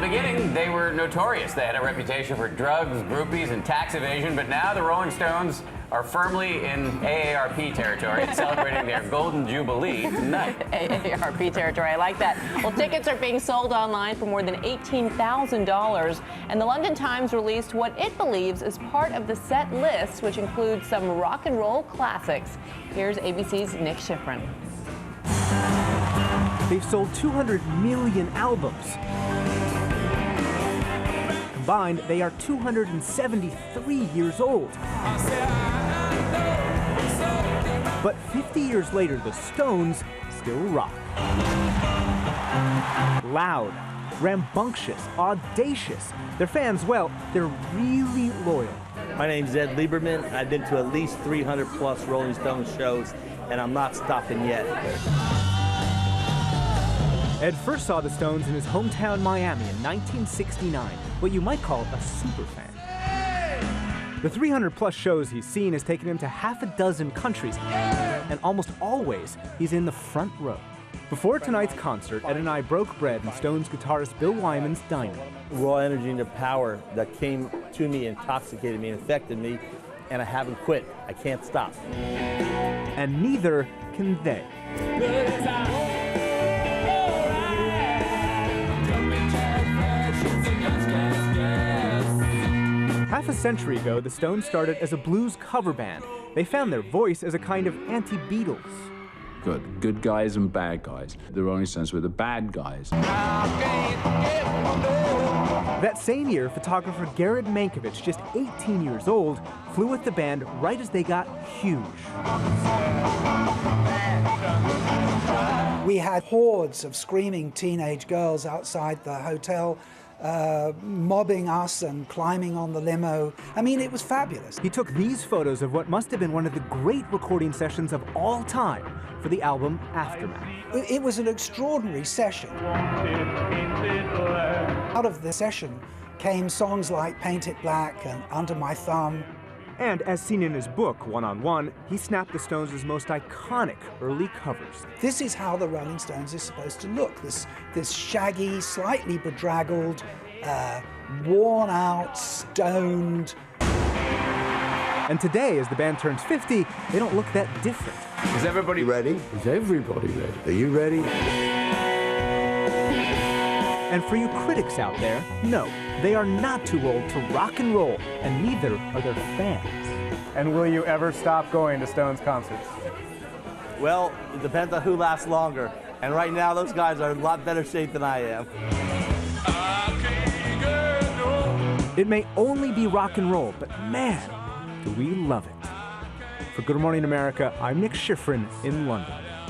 beginning, they were notorious. They had a reputation for drugs, groupies, and tax evasion, but now the Rolling Stones are firmly in AARP territory, celebrating their Golden Jubilee tonight. AARP territory, I like that. Well, tickets are being sold online for more than $18,000, and the London Times released what it believes is part of the set list, which includes some rock and roll classics. Here's ABC's Nick Schifrin. They've sold 200 million albums. Combined, they are 273 years old. But 50 years later, the Stones still rock. Loud, rambunctious, audacious. Their fans, well, they're really loyal. My name's Ed Lieberman. I've been to at least 300 plus Rolling Stones shows, and I'm not stopping yet. Ed first saw the Stones in his hometown Miami in 1969, what you might call a superfan. The 300 plus shows he's seen has taken him to half a dozen countries, and almost always he's in the front row. Before tonight's concert, Ed and I broke bread in Stones guitarist Bill Wyman's diner. Raw energy and the power that came to me intoxicated me and affected me, and I haven't quit. I can't stop. And neither can they. Half a century ago, the Stones started as a blues cover band. They found their voice as a kind of anti-Beatles. Good guys and bad guys. The Rolling Stones were the bad guys. That same year, photographer Garrett Mankiewicz, just 18 years old, flew with the band right as they got huge. We had hordes of screaming teenage girls outside the hotel, mobbing us and climbing on the limo. I mean, it was fabulous. He took these photos of what must have been one of the great recording sessions of all time for the album Aftermath. It was an extraordinary session. Out of the session came songs like Paint It Black and Under My Thumb. And as seen in his book, One on One, he snapped the Stones' most iconic early covers. This is how the Rolling Stones is supposed to look. This shaggy, slightly bedraggled, worn out, stoned. And today, as the band turns 50, they don't look that different. Is everybody ready? Is everybody ready? Are you ready? And for you critics out there, no, they are not too old to rock and roll, and neither are their fans. And will you ever stop going to Stones concerts? Well, it depends on who lasts longer. And right now, those guys are in a lot better shape than I am. It may only be rock and roll, but man, do we love it. For Good Morning America, I'm Nick Schifrin in London.